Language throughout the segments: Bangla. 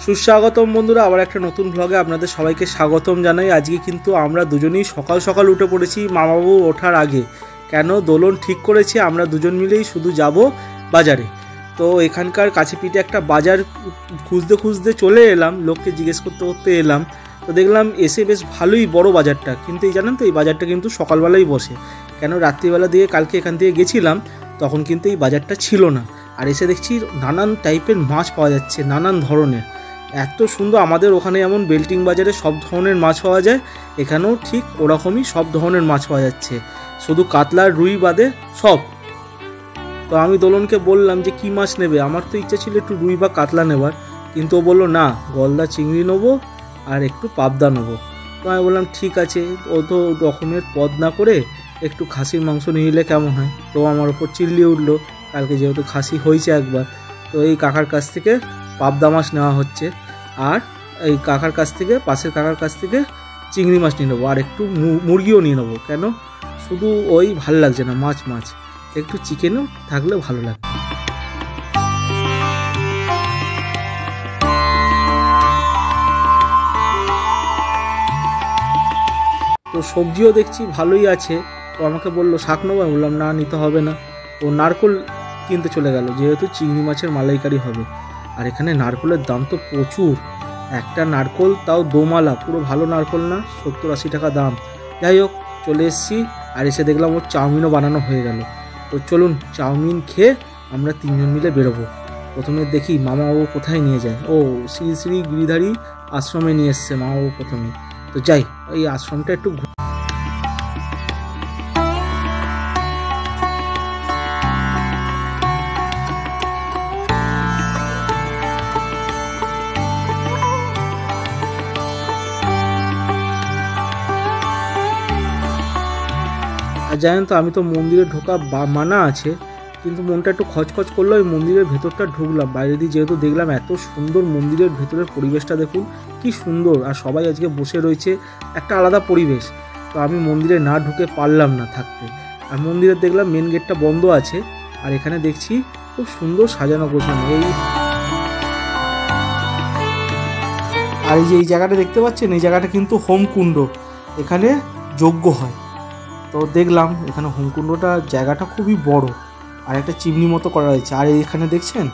সুস্বাগতম বন্ধুরা, আবার একটা নতুন ব্লগে আপনাদের সবাইকে স্বাগতম জানাই। আজকে কিন্তু আমরা দুজনেই সকাল সকাল উঠে পড়েছি মামাবাবু ওঠার আগে। কেন দোলন ঠিক করেছি আমরা দুজন মিলেই শুধু যাব বাজারে। তো এখানকার কাছে পিঠে একটা বাজার খুঁজতে খুঁজতে চলে এলাম, লোককে জিজ্ঞেস করতে করতে এলাম। তো দেখলাম এসে বেশ ভালোই বড় বাজারটা, কিন্তু এই জানেন তো এই বাজারটা কিন্তু সকালবেলাই বসে। কেন রাত্রিবেলা দিয়ে কালকে এখান থেকে গেছিলাম, তখন কিন্তু এই বাজারটা ছিল না। আর এসে দেখছি নানান টাইপের মাছ পাওয়া যাচ্ছে, নানান ধরনের, এত সুন্দর। আমাদের ওখানে যেমন বেল্টিং বাজারে সব ধরনের মাছ পাওয়া যায়, এখানেও ঠিক ওরকমই সব ধরনের মাছ পাওয়া যাচ্ছে, শুধু কাতলা রুই বাদে সব। তো আমি দোলনকে বললাম যে কি মাছ নেবে, আমার তো ইচ্ছা ছিল একটু রুই বা কাতলা নেবার, কিন্তু ও বললো না গলদা চিংড়ি নেবো আর একটু পাবদা নেবো। তো আমি বললাম ঠিক আছে, ও তো রকমের পদ না করে একটু খাসির মাংস নিয়ে নিলে কেমন হয়। তো আমার ওপর চিল্লিয়ে উঠলো, কালকে যেহেতু খাসি হয়েছে একবার, তো এই কাকার কাছ থেকে পাবদা মাছ নেওয়া হচ্ছে, আর এই কাকার কাছ থেকে, পাশের কাকার কাছ থেকে চিংড়ি মাছ নিয়ে নেবো, আর একটু মুরগিও নিয়ে নেবো। কেন শুধু ওই ভালো লাগছে না, মাছ মাছ একটু চিকেনও থাকলে ভালো লাগে। তো সবজিও দেখছি ভালোই আছে। তো আমাকে বললো শাক নেবো, আমি বললাম না নিতে হবে না। ও নারকোল কিনতে চলে গেল, যেহেতু চিংড়ি মাছের মালাইকারি হবে। আর এখানে নারকোলের দাম তো প্রচুর, একটা নারকোল তাও দোমালা, পুরো ভালো নারকোল না, 70-80 টাকা দাম। যাই হোক চলে এসেছি, আর এসে দেখলাম ওর চাউমিনও বানানো হয়ে গেল। তো চলুন চাউমিন খেয়ে আমরা তিনজন মিলে বেরোবো। প্রথমে দেখি মামাবাবু কোথায় নিয়ে যায়। ও শ্রী শ্রী গিরিধারী আশ্রমে নিয়ে এসছে মামাবাবু প্রথমে। তো যাই, এই আশ্রমটা একটু জানেন তো আমি তো মন্দিরে ঢোকা মানা আছে, কিন্তু মনটা একটু খচখচ করলো। ওই মন্দিরের ভেতরটা ঢুকলাম, বাইরে দিয়ে যেহেতু দেখলাম এত সুন্দর মন্দিরের ভেতরের পরিবেশটা দেখুন কি সুন্দর, আর সবাই আজকে বসে রয়েছে, একটা আলাদা পরিবেশ। তো আমি মন্দিরে না ঢুকে পারলাম না থাকতে। আর মন্দিরের দেখলাম মেন গেটটা বন্ধ আছে, আর এখানে দেখছি খুব সুন্দর সাজানো গোছানো। আর এই যে এই জায়গাটা দেখতে পাচ্ছেন, এই জায়গাটা কিন্তু হোমকুণ্ড, এখানে যজ্ঞ হয়। তো দেখলাম এখানে হোমকুণ্ডটা জায়গাটা খুবই বড়, আর একটা চিমনি মতো করা হয়েছে। আর এখানে দেখছেন,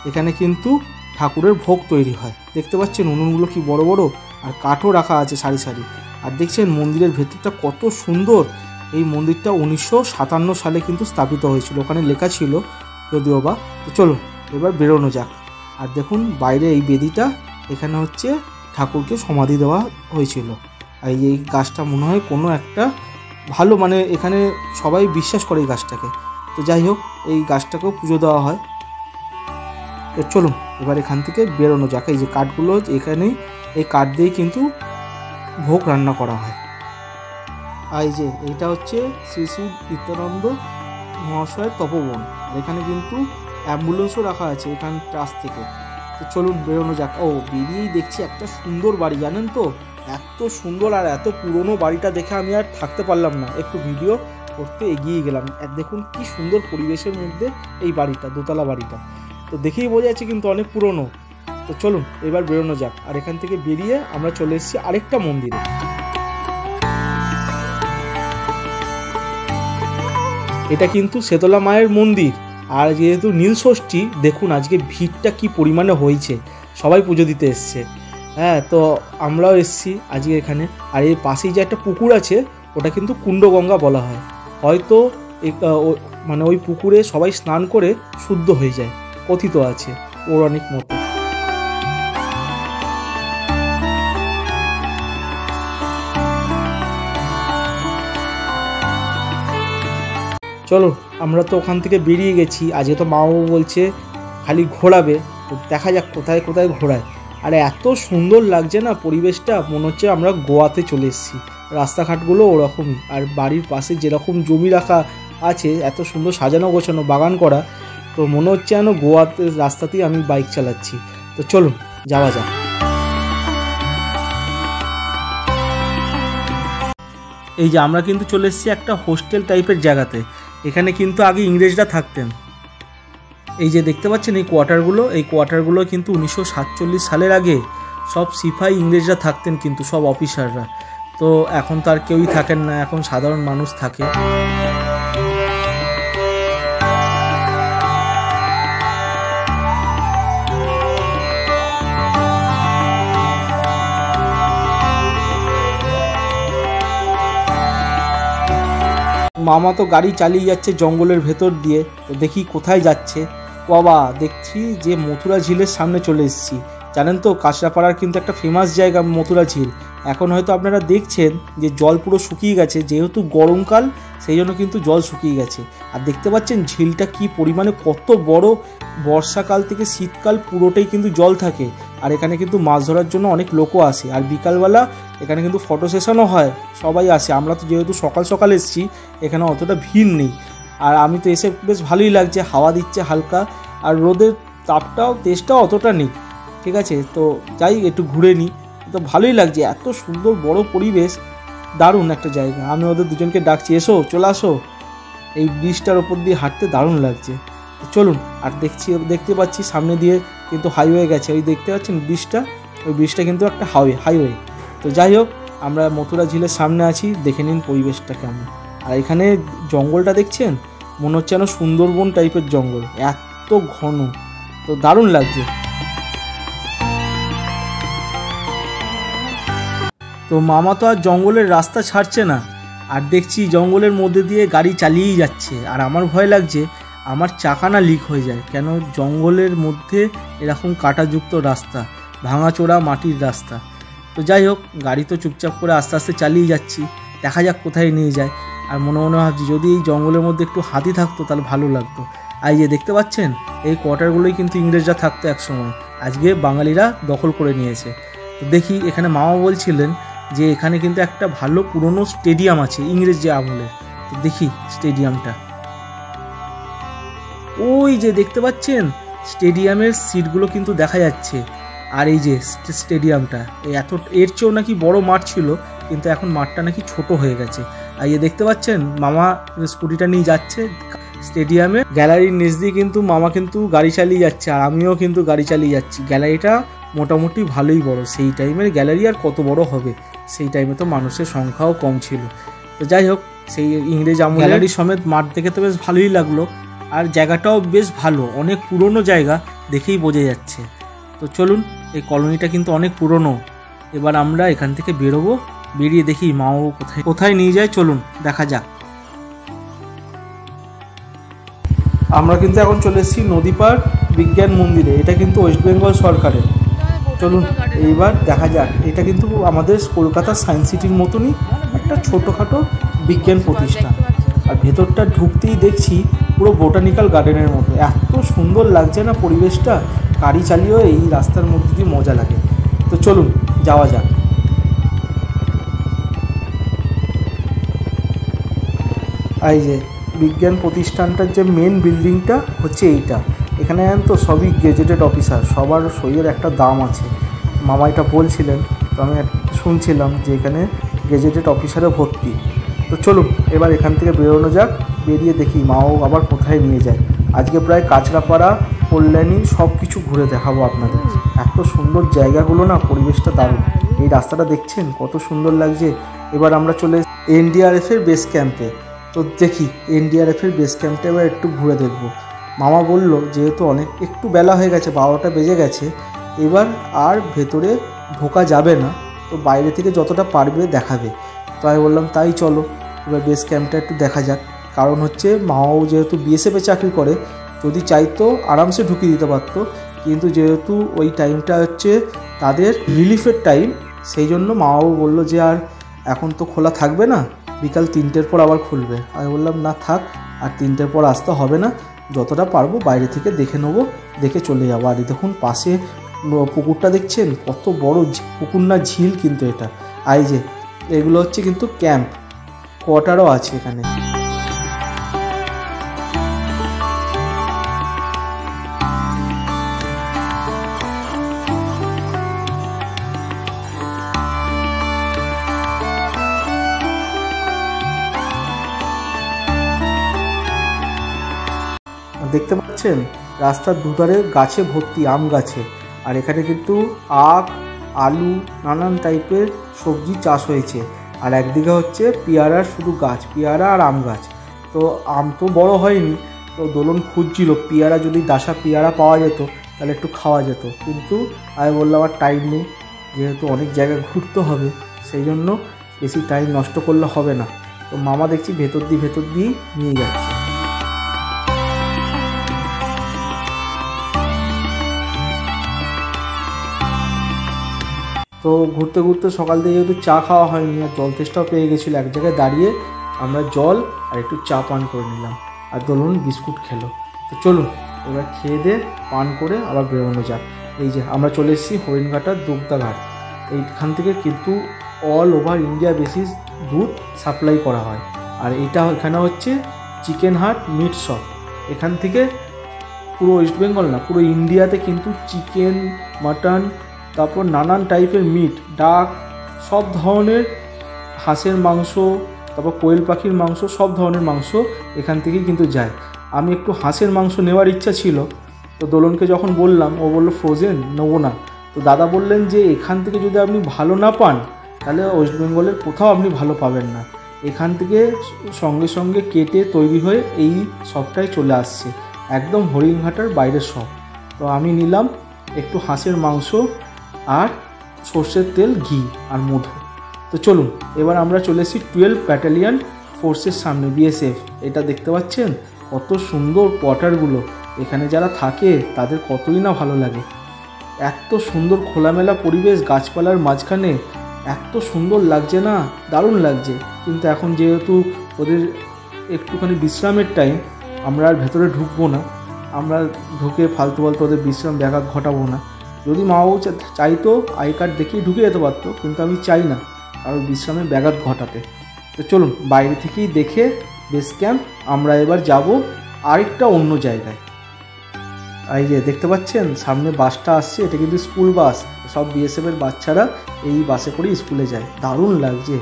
এখানে কিন্তু ঠাকুরের ভোগ তৈরি হয়, দেখতে পাচ্ছেন উনুনগুলো কি বড় বড়, আর কাঠও রাখা আছে সারি সারি। আর দেখছেন মন্দিরের ভেতরটা কত সুন্দর। এই মন্দিরটা 1957 সালে কিন্তু স্থাপিত হয়েছিল, ওখানে লেখা ছিল যদিও বা। তো চলো এবার বেরোনো যাক। আর দেখুন বাইরে এই বেদিটা, এখানে হচ্ছে ঠাকুরকে সমাধি দেওয়া হয়েছিল। আর এই গাছটা মনে হয় কোনো একটা ভালো, মানে এখানে সবাই বিশ্বাস করে এই গাছটাকে। তো যাই হোক এই গাছটাকেও পুজো দেওয়া হয়। তো চলুন এবার এখান থেকে বেরোনো যাক। এই যে কাঠগুলো এখানেই, এই কাঠ দিয়েই কিন্তু ভোগ রান্না করা হয়। আর এই যে এইটা হচ্ছে শ্রী শ্রী নিত্যানন্দ মহাশয়ের তপবন, আর এখানে কিন্তু অ্যাম্বুলেন্সও রাখা আছে এখান ট্রাস্ট থেকে। তো চলুন বেরোনো যাক। ও বেরিয়েই দেখছি একটা সুন্দর বাড়ি, জানেন তো এত সুন্দর আর এত পুরনো বাড়িটা দেখে আমি আর থাকতে পারলাম না, একটু ভিডিও করতে এগিয়ে গেলাম। দেখুন কি সুন্দর পরিবেশের মধ্যে এই বাড়িটা, দোতলা বাড়িটা, তো দেখেই বোঝা যাচ্ছে কিন্তু অনেক পুরনো। তো চলুন এবার বেরোনো যাক। আর এখান থেকে বেরিয়ে আমরা চলে এসেছি আরেকটা মন্দিরে। এটা কিন্তু শেতলা মায়ের মন্দির, আর যেহেতু নীলষষ্ঠী দেখুন আজকে ভিড়টা কি পরিমাণে হয়েছে, সবাই পুজো দিতে এসছে। হ্যাঁ, তো আমরাও এসেছি আজকে এখানে। আর এর পাশেই যে একটা পুকুর আছে, ওটা কিন্তু কুণ্ডগঙ্গা বলা হয়। হয়তো মানে ওই পুকুরে সবাই স্নান করে শুদ্ধ হয়ে যায়, কথিত আছে পৌরাণিক মতে। চলো আমরা তো ওখান থেকে বেরিয়ে গেছি। আজকে তো মা বাবা বলছে খালি ঘোরাবে, তো দেখা যাক কোথায় কোথায় ঘোরায়। আর এত সুন্দর লাগছে না পরিবেশটা, মনে হচ্ছে আমরা গোয়াতে চলে এসেছি। রাস্তাঘাটগুলো ওরকমই, আর বাড়ির পাশে যেরকম জমি রাখা আছে, এত সুন্দর সাজানো গোছানো বাগান করা, তো মনে হচ্ছে যেন গোয়াতে রাস্তাতেই আমি বাইক চালাচ্ছি। তো চলুন যাওয়া যাক। এই যে আমরা কিন্তু চলে এসেছি একটা হোস্টেল টাইপের জায়গাতে। এখানে কিন্তু আগে ইংরেজরা থাকতেন। এই যে দেখতে পাচ্ছেন এই কোয়ার্টারগুলো কিন্তু 1947 সালের আগে সব সিপাহি ইংরেজরা থাকতেন, কিন্তু সব অফিসাররা। তো এখন তো আর কেউই থাকেন না, এখন সাধারণ মানুষ থাকে। মামা তো গাড়ি চালিয়ে যাচ্ছে জঙ্গলের ভেতর দিয়ে। তো দেখি কোথায় যাচ্ছে। বাবা, দেখছি যে মথুরা ঝিলের সামনে চলে এসেছি। জানেন তো কাঁচরাপাড়ার কিন্তু একটা ফেমাস জায়গা মথুরা ঝিল। এখন হয়তো আপনারা দেখছেন যে জল পুরো শুকিয়ে গেছে, যেহেতু গরমকাল সেই জন্য কিন্তু জল শুকিয়ে গেছে। আর দেখতে পাচ্ছেন ঝিলটা কি পরিমাণে কত বড়। বর্ষাকাল থেকে শীতকাল পুরোটাই কিন্তু জল থাকে। আর এখানে কিন্তু মাছ ধরার জন্য অনেক লোকও আসে। আর বিকালবেলা এখানে কিন্তু ফটো সেশনও হয়, সবাই আসে। আমরা তো যেহেতু সকাল সকাল এসেছি, এখানে অতটা ভিড় নেই। আর আমি তো এসে বেশ ভালোই লাগছে, হাওয়া দিচ্ছে হালকা, আর রোদের তাপটাও তেজটাও অতটা নেই। ঠিক আছে, তো যাই একটু ঘুরে নিই। তো ভালোই লাগছে, এত সুন্দর বড় পরিবেশ, দারুণ একটা জায়গা। আমি ওদের দুজনকে ডাকছি, এসো চলে আসো, এই ব্রিজটার ওপর দিয়ে হাঁটতে দারুণ লাগছে। চলুন। আর দেখতে পাচ্ছি সামনে দিয়ে কিন্তু হাইওয়ে গেছে, ওই দেখতে পাচ্ছেন ব্রিজটা, ওই ব্রিজটা কিন্তু একটা হাইওয়ে। তো যাই হোক, আমরা মথুরা ঝিলের সামনে আছি, দেখে নিন পরিবেশটা কেমন। আর এখানে জঙ্গলটা দেখছেন, মনে হচ্ছে যেন সুন্দরবন টাইপের জঙ্গল, এত ঘন, তো দারুণ লাগছে। তো মামা তো আর জঙ্গলের রাস্তা ছাড়ছে না, আর দেখছি জঙ্গলের মধ্যে দিয়ে গাড়ি চালিয়েই যাচ্ছে। আর আমার ভয় লাগছে আমার চাকা না লিক হয়ে যায়, কেন জঙ্গলের মধ্যে এরকম কাঁটাযুক্ত রাস্তা, ভাঙাচোরা মাটির রাস্তা। তো যাই হোক, গাড়ি তো চুপচাপ করে আস্তে আস্তে চালিয়ে যাচ্ছি, দেখা যাক কোথায় নিয়ে যায়। আর মনে মনে ভাবছি যদি এই জঙ্গলের মধ্যে একটু হাতি থাকতো তাহলে ভালো লাগতো। আর এই যে দেখতে পাচ্ছেন এই কোয়ার্টারগুলোই কিন্তু ইংরেজরা থাকতো একসময়, আজকে বাঙালিরা দখল করে নিয়েছে। তো দেখি, এখানে মামা বলছিলেন যে এখানে কিন্তু একটা ভালো পুরনো স্টেডিয়াম আছে ইংরেজ যে আমলের। তো দেখি স্টেডিয়ামটা, ওই যে দেখতে পাচ্ছেন স্টেডিয়ামের সিটগুলো কিন্তু দেখা যাচ্ছে। আর এই যে স্টেডিয়ামটা, এর চেয়েও নাকি বড় মাঠ ছিল, কিন্তু এখন মাঠটা নাকি ছোট হয়ে গেছে। আর এই দেখতে পাচ্ছেন মামা স্কুটিটা নিয়ে যাচ্ছে স্টেডিয়ামে। গ্যালারির নিচ দিয়ে কিন্তু মামা কিন্তু গাড়ি চালিয়ে যাচ্ছে, আর আমিও কিন্তু গাড়ি চালিয়ে যাচ্ছি। গ্যালারিটা মোটামুটি ভালোই বড়, সেই টাইমের গ্যালারি আর কত বড় হবে, সেই টাইমে তো মানুষের সংখ্যাও কম ছিল। তো যাই হোক, সেই ইংরেজ আমলের গ্যালারি সমেত মাঠ দেখে তো বেশ ভালোই লাগলো। আর জায়গাটাও বেশ ভালো, অনেক পুরনো জায়গা, দেখেই বোঝা যাচ্ছে। তো চলুন, এই কলোনিটা কিন্তু অনেক পুরনো। এবার আমরা এখান থেকে বেরোবো, বেরিয়ে দেখি মাও কোথায় নিয়ে যায়, চলুন দেখা যাক। আমরা কিন্তু এখন চলে এসেছি নদীপার বিজ্ঞান মন্দিরে, এটা কিন্তু ওয়েস্ট বেঙ্গল সরকারের। চলুন এইবার দেখা যাক। এটা কিন্তু আমাদের কলকাতার সায়েন্স সিটির মতনই একটা ছোটোখাটো বিজ্ঞান প্রতিষ্ঠান। আর ভেতরটা ঢুকতেই দেখছি পুরো বোটানিক্যাল গার্ডেনের মতো, এত সুন্দর লাগছে না পরিবেশটা। গাড়ি চালিয়েও এই রাস্তার মধ্যে দিয়ে মজা লাগে। তো চলুন যাওয়া যাক। এই যে বিজ্ঞান প্রতিষ্ঠানটার যে মেন বিল্ডিংটা হচ্ছে এইটা। এখানে তো সবই গেজেটেড অফিসার, সবার সইয়ের একটা দাম আছে। মামা এটা বলছিলেন, তো আমি শুনছিলাম যে এখানে গেজেটেড অফিসারে ভর্তি। তো চলুন এবার এখান থেকে বেরোনো যাক, বেরিয়ে দেখি মাও আবার কোথায় নিয়ে যায়। আজকে প্রায় কাঁচরাপাড়া, কল্যাণী সব কিছু ঘুরে দেখাবো আপনাদের। এত সুন্দর জায়গাগুলো না, পরিবেশটা দারুণ। এই রাস্তাটা দেখছেন কত সুন্দর লাগছে। এবার আমরা চলে এনডিআরএফের বেস ক্যাম্পে। তো দেখি এনডিআরএফের বেস ক্যাম্পটা এবার একটু ঘুরে দেখব। মামা বলল যেহেতু একটু বেলা হয়ে গেছে, 12টা বেজে গেছে, এবার আর ভেতরে ঢোকা যাবে না, তো বাইরে থেকে যতটা পারবে দেখাবে। তো আমি বললাম তাই চলো, এবার বেস ক্যাম্পটা একটু দেখা যাক। কারণ হচ্ছে মামাও যেহেতু বিএসএফে চাকরি করে, যদি চাইতো আরামসে ঢুকিয়ে দিতে পারতো, কিন্তু যেহেতু ওই টাইমটা হচ্ছে তাদের রিলিফের টাইম, সেই জন্য মামাও বললো যে আর এখন তো খোলা থাকবে না, বিকাল 3টের পর আবার খুলবে। আমি বললাম না থাক, আর 3টের পর আসতে হবে না, যতটা পারবো বাইরে থেকে দেখে নেবো, দেখে চলে যাবো। আর দেখুন পাশে পুকুরটা দেখছেন, কত বড় পুকুর না ঝিল কিন্তু এটা। আর যে এগুলো হচ্ছে কিন্তু ক্যাম্প, কোয়ার্টারও আছে এখানে। দেখতে পাচ্ছেন রাস্তার দুধারে গাছে ভর্তি, আম গাছে। আর এখানে কিন্তু আখ, আলু, নানান টাইপের সবজি চাষ হয়েছে। আর একদিকে হচ্ছে পেয়ারার শুধু গাছ, পেয়ারা আর আম গাছ। তো আম তো বড় হয়নি, তো দোলন খুঁজছিল পেয়ারা, যদি ডাসা পেয়ারা পাওয়া যেত তাহলে একটু খাওয়া যেত। কিন্তু আমি বললাম আমার টাইম নেই, যেহেতু অনেক জায়গায় ঘুরতে হবে, সেই জন্য বেশি টাইম নষ্ট করলে হবে না। তো মামা দেখছি ভেতর দিয়েই নিয়ে যাচ্ছে। তো ঘুরতে ঘুরতে সকাল থেকে যেহেতু চা খাওয়া হয়নি আর জল তেষ্টাও পেয়ে গেছিলো, এক জায়গায় দাঁড়িয়ে আমরা জল আর একটু চা পান করে নিলাম, আর দোলন বিস্কুট খেলো। তো চলুন এবার খেয়ে দিয়ে পান করে আবার বেরোনো যাক। এই যে আমরা চলে এসেছি হরিণঘাটার দুগ্ধাঘাট। এইখান থেকে কিন্তু অল ওভার ইন্ডিয়া বেসিস দুধ সাপ্লাই করা হয়। আর এখানে হচ্ছে চিকেন হাট মিট শপ। এখান থেকে পুরো ওয়েস্ট বেঙ্গল না, পুরো ইন্ডিয়াতে কিন্তু চিকেন, মাটন, তারপর নানান টাইপের মিট, ডাক, সব ধরনের, হাঁসের মাংস, তারপর কোয়েল পাখির মাংস, সব ধরনের মাংস এখান থেকেই কিন্তু যায়। আমি একটু হাঁসের মাংস নেওয়ার ইচ্ছা ছিল, তো দোলনকে যখন বললাম, ও বললো ফ্রোজেন নেবো না। তো দাদা বললেন যে এখান থেকে যদি আপনি ভালো না পান তাহলে ওয়েস্ট বেঙ্গলের কোথাও আপনি ভালো পাবেন না। এখান থেকে সঙ্গে সঙ্গে কেটে তৈরি হয়ে এই শপটায় চলে আসছে, একদম হরিণঘাটার বাইরের শপ। তো আমি নিলাম একটু হাঁসের মাংস আর সর্ষের তেল, ঘি আর মধু। তো চলুন এবার আমরা চলে এসেছি 12 ব্যাটালিয়ন ফোর্সের সামনে, বিএসএফ। এটা দেখতে পাচ্ছেন কত সুন্দর কোয়ার্টারগুলো, এখানে যারা থাকে তাদের কতই না ভালো লাগে। এত সুন্দর খোলামেলা পরিবেশ, গাছপালার মাঝখানে, এত সুন্দর লাগছে না, দারুণ লাগছে। কিন্তু এখন যেহেতু ওদের একটুখানি বিশ্রামের টাইম, আমরা আর ভেতরে ঢুকবো না। আমরা ঢুকে ফালতু ওদের বিশ্রাম ব্যাঘাত ঘটাবো না। যদি মা বাবু চাইতো আই কার্ড দেখিয়ে ঢুকে যেতে পারতো, কিন্তু আমি চাই না কারণ বিশ্রামে ব্যাঘাত ঘটাতে। তো চলুন বাইরে থেকেই দেখে বেস ক্যাম্প আমরা এবার যাব আরেকটা অন্য জায়গায়। এই যে দেখতে পাচ্ছেন সামনে বাসটা আসছে, এটা কিন্তু স্কুল বাস। সব বিএসএফের বাচ্চারা এই বাসে করে স্কুলে যায়, দারুণ লাগছে।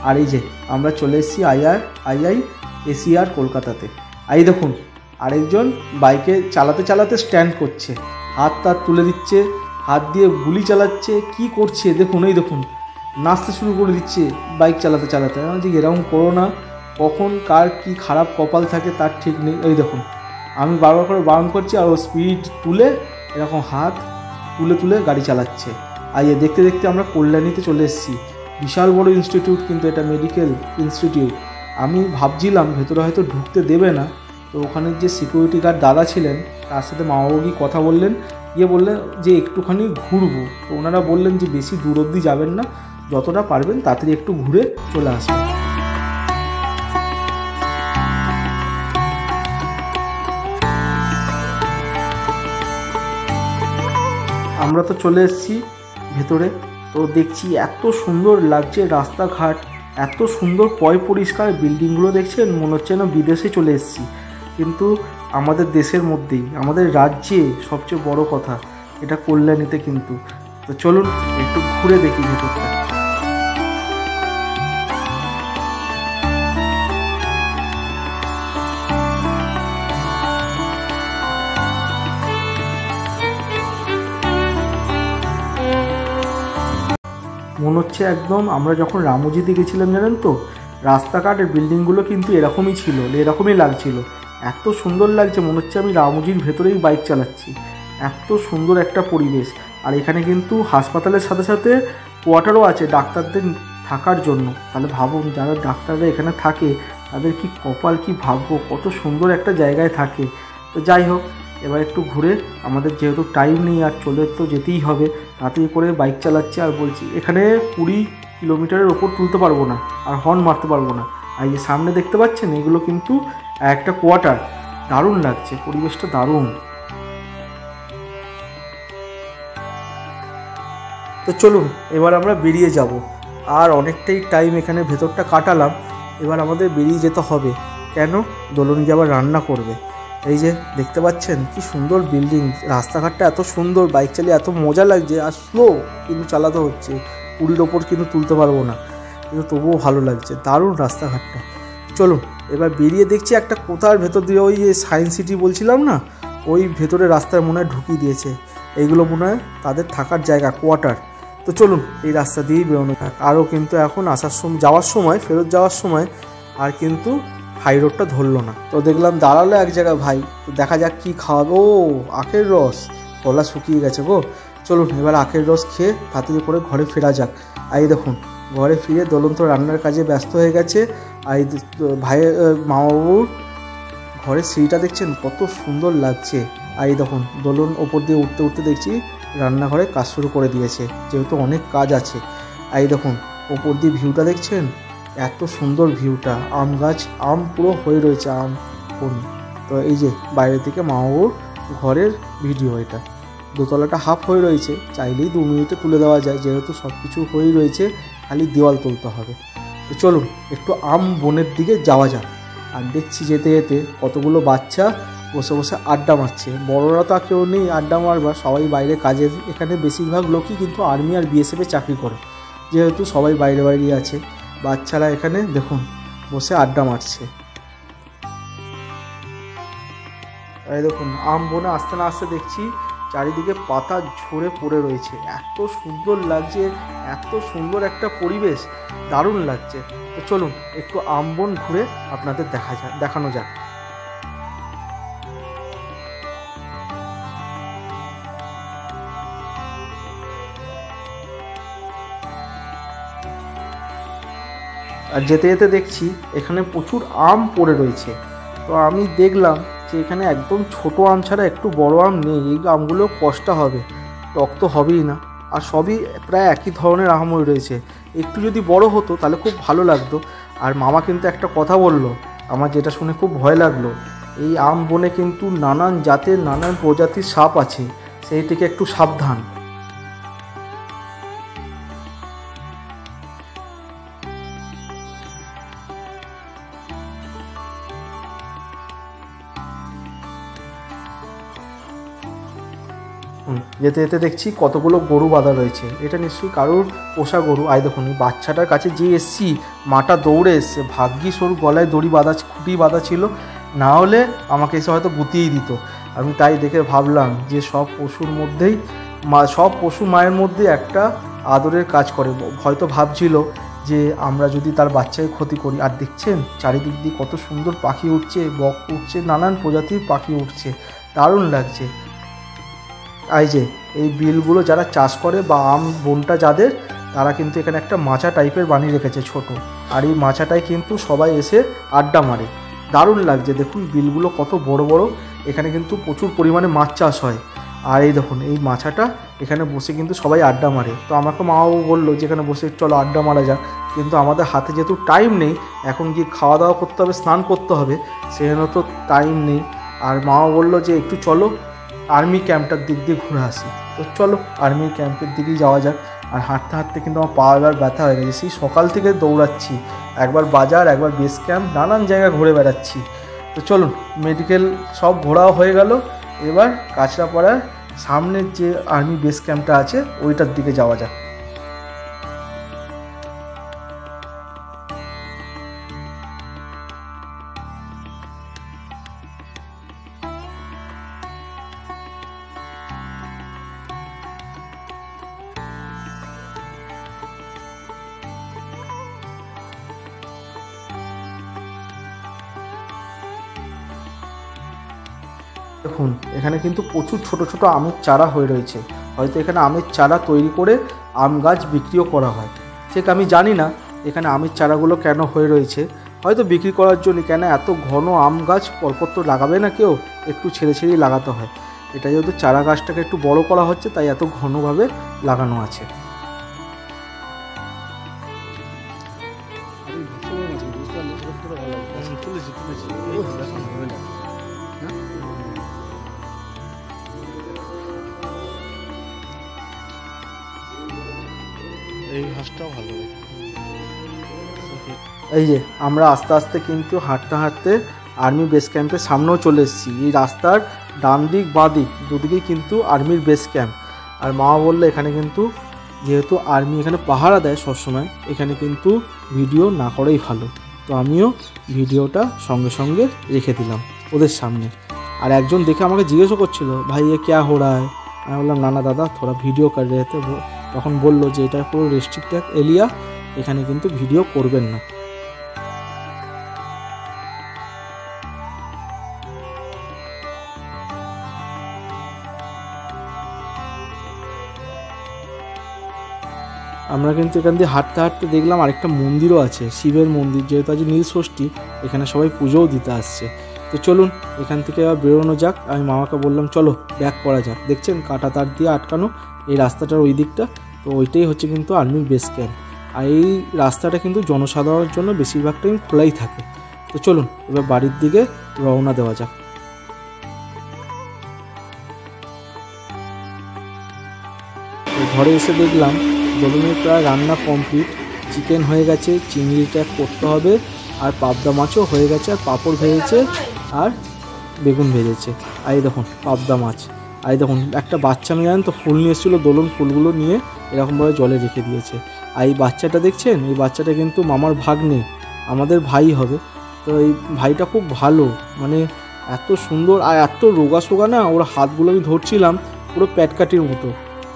আর এই যে আমরা চলে এসেছি IISER কলকাতাতে। এই দেখুন আরেকজন বাইকে চালাতে চালাতে স্ট্যান্ড করছে, হাত তুলে দিচ্ছে, হাত দিয়ে গুলি চালাচ্ছে, কি করছে দেখুন। এই দেখুন নাচতে শুরু করে দিচ্ছে বাইক চালাতে চালাতে। যে এরকম করো না, কখন কার কি খারাপ কপাল থাকে তার ঠিক নেই। এই দেখুন আমি বারবার করে বারণ করছি, আর ও স্পিড তুলে এরকম হাত তুলে গাড়ি চালাচ্ছে। আর দেখতে দেখতে আমরা কল্যাণীতে চলে এসেছি। বিশাল বড় ইনস্টিটিউট কিন্তু এটা, মেডিকেল ইনস্টিটিউট। আমি ভাবছিলাম ভেতরে হয়তো ঢুকতে দেবে না, তো ওখানে যে সিকিউরিটি গার্ড দাদা ছিলেন তার সাথে মা বাবু কি কথা বললেন, বললেন যে একটুখানি ঘুরবো। তো ওনারা বললেন যে বেশি দূর অবধি যাবেন না, যতটা পারবেন তাড়াতাড়ি একটু ঘুরে চলে আসবেন। আমরা তো চলে এসেছি ভেতরে। তো দেখছি এত সুন্দর লাগছে রাস্তাঘাট, এত সুন্দর পরিষ্কার, বিল্ডিংগুলো দেখছেন মনে হচ্ছে না বিদেশে চলে এসেছি, কিন্তু আমাদের দেশের মধ্যেই, আমাদের রাজ্যে সবচেয়ে বড় কথা এটা কল্যাণীতে কিন্তু। তো চলুন একটু ঘুরে দেখি ভেতরটা। মনে হচ্ছে একদম আমরা যখন রামুজিতে গেছিলাম জানেন তো, রাস্তাঘাটের বিল্ডিংগুলো কিন্তু এরকমই ছিল, এরকমই লাগছিল। এত সুন্দর লাগছে, মনে হচ্ছে আমি রামুজির ভেতরেই বাইক চালাচ্ছি। এত সুন্দর একটা পরিবেশ। আর এখানে কিন্তু হাসপাতালের সাথে সাথে কোয়ার্টারও আছে ডাক্তারদের থাকার জন্য। তাহলে ভাবুন যারা ডাক্তাররা এখানে থাকে তাদের কি কপাল, কি ভাগ্য, কত সুন্দর একটা জায়গায় থাকে। তো যাই হোক এবার একটু ঘুরে, আমাদের যেহেতু টাইম নেই আর চলে তো যেতেই হবে, তাড়াতাড়ি করে বাইক চালাচ্ছি। আর বলছি এখানে 20 কিলোমিটারের ওপর তুলতে পারবো না, আর হর্ন মারতে পারবো না। আর এই সামনে দেখতে পাচ্ছেন এগুলো কিন্তু একটা কোয়ার্টার, দারুণ লাগছে, পরিবেশটা দারুণ। তো চলুন এবার আমরা বেরিয়ে যাব। আর অনেকটাই টাইম এখানে ভেতরটা কাটালাম, এবার আমাদের বেরিয়ে যেতে হবে। কেন? দোলন গিয়ে আবার রান্না করবে। এই যে দেখতে পাচ্ছেন কি সুন্দর বিল্ডিং, রাস্তাঘাটটা এত সুন্দর, বাইক চালিয়ে এত মজা লাগছে। আর স্লো কিন্তু চালাতে হচ্ছে, 20 ওপর কিন্তু তুলতে পারবো না, কিন্তু তবুও ভালো লাগছে, দারুণ রাস্তাঘাটটা। চলুন এবার বেরিয়ে দেখছি একটা কোথার ভেতর দিয়ে, ওই যে সায়েন্স সিটি বলছিলাম না, ওই ভেতরে রাস্তায় মনে হয় ঢুকিয়ে দিয়েছে। এইগুলো মনে হয় তাদের থাকার জায়গা, কোয়ার্টার। তো চলুন এই রাস্তা দিয়েই বেরোনো যাক। আরও কিন্তু এখন আসার সময়, যাওয়ার সময়, ফেরত যাওয়ার সময় আর কিন্তু হাই রোডটা ধরলো না। তো দেখলাম দাঁড়ালো এক জায়গায় ভাই, তো দেখা যাক কী খাওয়াবো। ও আখের রস, গলা শুকিয়ে গেছে গো। চলুন এবার আখের রস খেয়ে তাড়াতাড়ি করে ঘরে ফেরা যাক। আর এই দেখুন ঘরে ফিরে দোলন তো রান্নার কাজে ব্যস্ত হয়ে গেছে। আর এই ভাইয়ের মামাবাবুর ঘরের সিঁড়িটা দেখছেন কত সুন্দর লাগছে। আর এই দেখুন দোলন ওপর দিয়ে উঠতে উঠতে দেখছি রান্নাঘরে কাজ শুরু করে দিয়েছে, যেহেতু অনেক কাজ আছে। আর এই দেখুন ওপর দিয়ে ভিউটা দেখছেন, এত সুন্দর ভিউটা। আম গাছ, আম পুরো হয়ে রয়েছে, আম কোনি। তো এই যে বাইরে থেকে মামাবাবুর ঘরের ভিডিও, এটা দোতলাটা হাফ হয়ে রয়েছে, চাইলেই 2 মিনিটে তুলে দেওয়া যায়, যেহেতু সব কিছু হয়েই রয়েছে, খালি দেওয়াল তুলতে হবে। তো চলুন একটু আম বনের দিকে যাওয়া যাক। আর দেখছি যেতে যেতে কতগুলো বাচ্চা বসে বসে আড্ডা মারছে। বড়রা তো আর কেউ নেই আড্ডা মারবার, সবাই বাইরে কাজে। এখানে বেশিরভাগ লোকই কিন্তু আর্মি আর বিএসএফে চাকরি করে, যেহেতু সবাই বাইরে বাইরে আছে। বাচ্চারা এখানে দেখুন বসে আড্ডা মারছে। এই দেখুন আম বনে আসতে না আসতে দেখছি চারিদিকে পাতা ঝরে পড়ে রয়েছে, এত সুন্দর লাগছে, এত সুন্দর একটা পরিবেশ, দারুণ লাগছে। তো চলুন একটু আম বন ঘুরে আপনাদের দেখানো যাক। আর যেতে যেতে দেখছি এখানে প্রচুর আম পড়ে রয়েছে। তো আমি দেখলাম যে এখানে একদম ছোট আম ছাড়া একটু বড় আম নেই। এই আমগুলো কষ্টা হবে, টক তো হবেই না। আর সবই প্রায় একই ধরনের আমই রয়েছে। একটু যদি বড় হতো তাহলে খুব ভালো লাগতো। আর মামা কিন্তু একটা কথা বলল, আমার যেটা শুনে খুব ভয় লাগলো। এই আম বনে কিন্তু নানান জাতের, নানান প্রজাতির সাপ আছে, সেই থেকে একটু সাবধান। যেতে যেতে দেখছি কতগুলো গরু বাঁধা রয়েছে, এটা নিশ্চয়ই কারোর পোষা গরু। আই দেখুন বাচ্চাটার কাছে যে এসছি, মাটা দৌড়ে এসছে, ভাগ্যিস ওর গলায় দড়ি বাঁধা, খুঁটি বাঁধা ছিল, না হলে আমাকে এসে হয়তো গুতিয়েই দিত। আমি তাই দেখে ভাবলাম যে সব পশুর মধ্যেই, সব পশু মায়ের মধ্যে একটা আদরের কাজ করে। হয়তো ভাবছিল যে আমরা যদি তার বাচ্চাকে ক্ষতি করি। আর দেখছেন চারিদিক দিয়ে কত সুন্দর পাখি উঠছে, বক উঠছে, নানান প্রজাতির পাখি উঠছে, দারুণ লাগছে। এই যে এই বিলগুলো যারা চাষ করে বা আম বনটা যাদের, তারা কিন্তু এখানে একটা মাচা টাইপের বানিয়ে রেখেছে ছোট। আর এই মাচাটায় কিন্তু সবাই এসে আড্ডা মারে, দারুণ লাগছে। দেখুন বিলগুলো কত বড় বড়, এখানে কিন্তু প্রচুর পরিমাণে মাছ চাষ হয়। আর এই দেখুন এই মাচাটা, এখানে বসে কিন্তু সবাই আড্ডা মারে। তো আমাকে মাও বললো যে এখানে বসে চলো আড্ডা মারা যাক, কিন্তু আমাদের হাতে যেহেতু টাইম নেই, এখন গিয়ে খাওয়া দাওয়া করতে হবে, স্নান করতে হবে, সেজন্য তো টাইম নেই। আর মাও বললো যে একটু চলো আর্মি ক্যাম্পটার দিক দিয়ে ঘুরে আসি। তো চলো আর্মি ক্যাম্পের দিকেই যাওয়া যাক। আর হাঁটতে হাঁটতে কিন্তু আমার পা এবার ব্যথা হয়ে গেছে, সেই সকাল থেকে দৌড়াচ্ছি, একবার বাজার, একবার বেস ক্যাম্প, নানান জায়গায় ঘুরে বেড়াচ্ছি। তো চলুন মেডিকেল সব ঘোরাও হয়ে গেল, এবার কাঁচরাপাড়ার সামনের যে আর্মি বেস ক্যাম্পটা আছে ওইটার দিকে যাওয়া যাক। দেখুন এখানে কিন্তু প্রচুর ছোট ছোট আমের চারা হয়ে রয়েছে, হয়তো এখানে আমের চারা তৈরি করে আম গাছ বিক্রিও করা হয়। ঠিক আমি জানি না এখানে আমের চারাগুলো কেন হয়ে রয়েছে, হয়তো বিক্রি করার জন্য। কেন এত ঘন আম গাছ পরপর তো লাগাবে না কেউ, একটু ছেড়ে ছেড়েই লাগাতে হয়। এটা যেহেতু চারা গাছটাকে একটু বড় করা হচ্ছে, তাই এত ঘনভাবে লাগানো আছে। এই ঘাসটাও ভালো। এই যে আমরা আস্তে আস্তে কিন্তু হাঁটতে হাঁটতে আর্মি বেস ক্যাম্পের সামনেও চলে এসেছি। এই রাস্তার ডান দিক বাঁ দিক দুদিকেই কিন্তু আর্মির বেস ক্যাম্প। আর মা বললো এখানে কিন্তু যেহেতু আর্মি এখানে পাহারা দেয় সবসময়, এখানে কিন্তু ভিডিও না করাই ভালো। তো আমিও ভিডিওটা সঙ্গে সঙ্গে রেখে দিলাম ওদের সামনে। আর একজন দেখে আমাকে জিজ্ঞেসও করছিল, ভাই এ ক্যা হো রা হ্যায়। আমি বললাম না না দাদা থোড়া ভিডিও কর রে थे। তখন বললো যে এটা পুরো রেস্ট্রিক্টেড এরিয়া, এখানে কিন্তু ভিডিও করবেন না। আমরা কিন্তু এখান দিয়ে হাঁটতে হাঁটতে দেখলাম আরেকটা মন্দিরও আছে, শিবের মন্দির, যেহেতু আজ নীল ষষ্ঠী এখানে সবাই পুজোও দিতে আসছে। তো চলুন এখান থেকে আবার বেরোনো যাক। আমি মামাকে বললাম চলো ব্যাক করা যাক। দেখছেন কাঁটা তার দিয়ে আটকানো এই রাস্তাটার ওই দিকটা, তো ওইটাই হচ্ছে কিন্তু আর্মির বেস ক্যাম্প। আর এই রাস্তাটা কিন্তু জনসাধারণের জন্য বেশিরভাগ টাইম খোলাই থাকে। তো চলুন এবার বাড়ির দিকে রওনা দেওয়া যাক। ঘরে এসে দেখলাম দোলনের প্রায় রান্না কমপ্লিট, চিকেন হয়ে গেছে, চিংড়িটা করতে হবে, আর পাবদা মাছও হয়ে গেছে, আর পাঁপড় ভেজেছে, আর বেগুন ভেজেছে। আর এই দেখুন পাবদা মাছ। আর এই দেখুন একটা বাচ্চা মেয়ে জানেন তো ফুল নিয়ে এসেছিলো, দোলন ফুলগুলো নিয়ে এরকমভাবে জলে রেখে দিয়েছে। আর এই বাচ্চাটা দেখছেন, এই বাচ্চাটা কিন্তু মামার ভাগ্নে, আমাদের ভাই হবে। তো এই ভাইটা খুব ভালো, মানে এত সুন্দর আর এত রোগা সোগা না, ওর হাতগুলো আমি ধরছিলাম পুরো প্যাটকাটির মতো।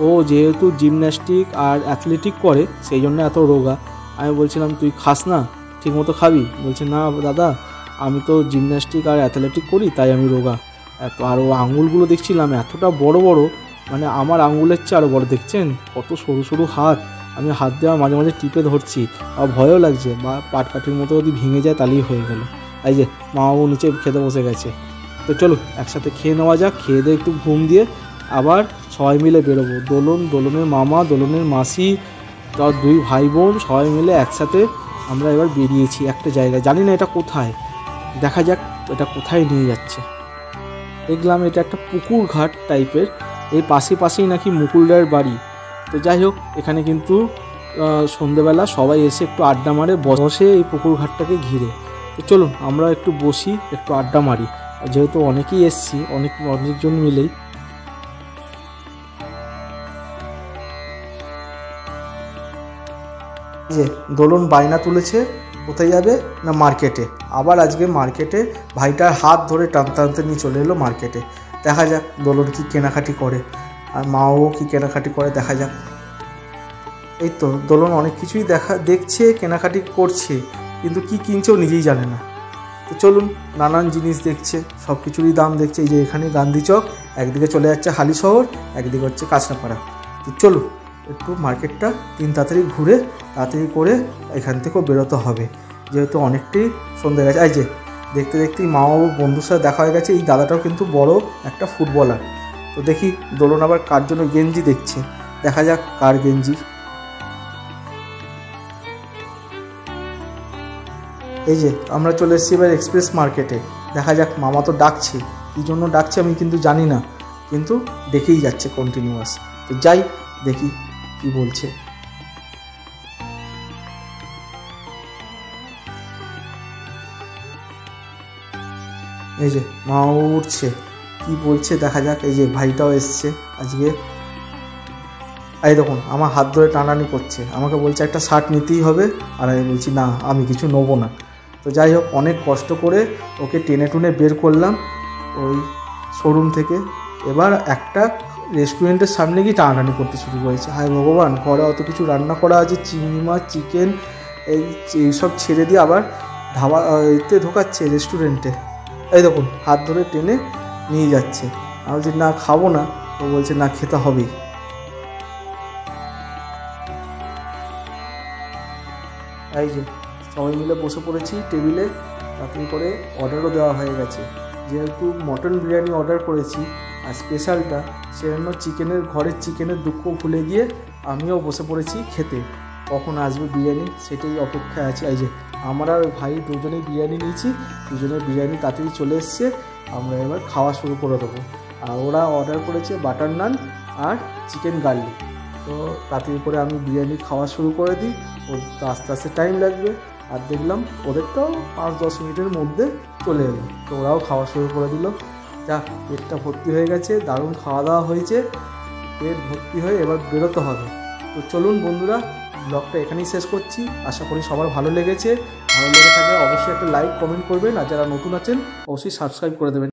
ও যেহেতু জিমন্যাস্টিক আর অ্যাথলেটিক করে সেই জন্য এত রোগা। আমি বলছিলাম তুই খাস না, ঠিক মতো খাবি? বলছে না দাদা আমি তো জিমন্যাস্টিক আর অ্যাথলেটিক করি তাই আমি রোগা। এত আর ও আঙুলগুলো দেখছিলাম এতটা বড় বড়, মানে আমার আঙুলের চেয়ে আরও বড়। দেখছেন কত সরু সরু হাত, আমি হাত দেওয়া মাঝে মাঝে টিপে ধরছি, আর ভয়ও লাগছে বা পাটকাঠির মতো যদি ভেঙে যায় তাহলেই হয়ে গেল। এই যে মামাও নিচে খেতে বসে গেছে। তো চলো একসাথে খেয়ে নেওয়া যাক, খেয়ে দিয়ে একটু ঘুম দিয়ে আবার সবাই মিলে বেরোবো। দোলনের মামা, দোলনের মাসি, তার দুই ভাই বোন সবাই মিলে একসাথে আমরা এবার বেরিয়েছি একটা জায়গায়। জানি না এটা কোথায়, দেখা যাক এটা কোথায় নিয়ে যাচ্ছে। দেখলাম এটা একটা পুকুর ঘাট টাইপের, এই পাশেই নাকি মুকুল রায়ের বাড়ি। তো যাই হোক এখানে কিন্তু সন্ধেবেলা সবাই এসে একটু আড্ডা মারে বসে এই পুকুর ঘাটটাকে ঘিরে। তো চলুন আমরা একটু বসি, একটু আড্ডা মারি, যেহেতু অনেকেই এসছি, অনেকজন মিলেই। যে দোলন বায়না তুলেছে কোথায় যাবে না মার্কেটে। আবার আজকে মার্কেটে ভাইটার হাত ধরে টানতে টানতে নিয়ে চলে এলো মার্কেটে। দেখা যাক দোলন কি কেনাকাটি করে আর মাও কি কেনাকাটি করে, দেখা যাক। এই তো দোলন অনেক কিছুই দেখছে, কেনাকাটি করছে, কিন্তু কি কিনছেও নিজেই জানে না। তো চলুন নানান জিনিস দেখছে, সব কিছুরই দাম দেখছে। এই যে এখানে গান্ধী চক, একদিকে চলে যাচ্ছে হালিশহর, একদিকে হচ্ছে কাঁচরাপাড়া। তো চলুন একটু মার্কেটটা তাড়াতাড়ি ঘুরে তাড়াতাড়ি করে এখান থেকেও বেরোতে হবে, যেহেতু অনেকটাই সন্ধ্যে গেছে। এই যে দেখতে দেখতেই মা বাবু বন্ধুর সাথে দেখা হয়ে গেছে। এই দাদাটাও কিন্তু বড় একটা ফুটবলার। তো দেখি দোলন আবার কার জন্য গেঞ্জি দেখছে, দেখা যাক কার গেঞ্জি। এই যে আমরা চলে এসেছি এবার এক্সপ্রেস মার্কেটে। দেখা যাক, মামা তো ডাকছে, কী জন্য ডাকছে আমি কিন্তু জানি না, কিন্তু দেখেই যাচ্ছে কন্টিনিউয়াস। তো যাই দেখি কি বলছে। এই যে মা উঠছে, কি বলছে দেখা যাক। এই যে ভাইটাও এসছে আজকে। এই দেখুন আমার হাত ধরে টানানি করছে, আমাকে বলছে একটা শার্ট নিতেই হবে, আর আমি বলছি না আমি কিছু নেবো না। তো যাই হোক অনেক কষ্ট করে ওকে টেনে টুনে বের করলাম ওই শোরুম থেকে। এবার একটা রেস্টুরেন্টের সামনে গিয়ে টানাটানি করতে শুরু করেছে। হায় ভগবান, ঘরে অত কিছু রান্না করা আছে, চিংড়ি মাছ, চিকেন, এইসব ছেড়ে দিয়ে আবার ধাবাতে ঢোকাচ্ছে রেস্টুরেন্টে। এই দেখুন হাত ধরে টেনে নিয়ে যাচ্ছে। আমি বলছি না খাবো না, ও বলছে না খেতে হবেই। এই যে সবাই মিলে বসে পড়েছি টেবিলে, তাড়াতাড়ি করে অর্ডারও দেওয়া হয়ে গেছে। যেহেতু মটন বিরিয়ানি অর্ডার করেছি আর স্পেশালটা, সেজন্য ঘরের চিকেনের দুঃখ ভুলে গিয়ে আমিও বসে পড়েছি খেতে। কখন আসবে বিরিয়ানি সেটাই অপেক্ষায় আছি। এই যে আমরা আর ভাই দুজনেই বিরিয়ানি নিয়েছি, দুজনের বিরিয়ানি তাড়াতাড়ি চলে এসছে, আমরা এবার খাওয়া শুরু করে দেবো। আর ওরা অর্ডার করেছে বাটার নান আর চিকেন গার্লিক। তো তাড়াতাড়ি করে আমি বিরিয়ানি খাওয়া শুরু করে দিই, ওর তো আস্তে আস্তে টাইম লাগবে। আর দেখলাম ওদেরটাও 5-10 মিনিটের মধ্যে চলে এলো, তো ওরাও খাওয়া শুরু করে দিল। যাক পেটটা ভর্তি হয়ে গেছে, দারুণ খাওয়া দাওয়া হয়েছে, পেট ভর্তি হয়ে এবার বেরোতে হবে। তো চলুন বন্ধুরা, ব্লগটা এখানেই শেষ করছি। আশা করি সবার ভালো লেগেছে। ভালো লেগে থাকলে অবশ্যই একটা লাইক কমেন্ট করবেন, আর যারা নতুন আছেন অবশ্যই সাবস্ক্রাইব করে দেবেন।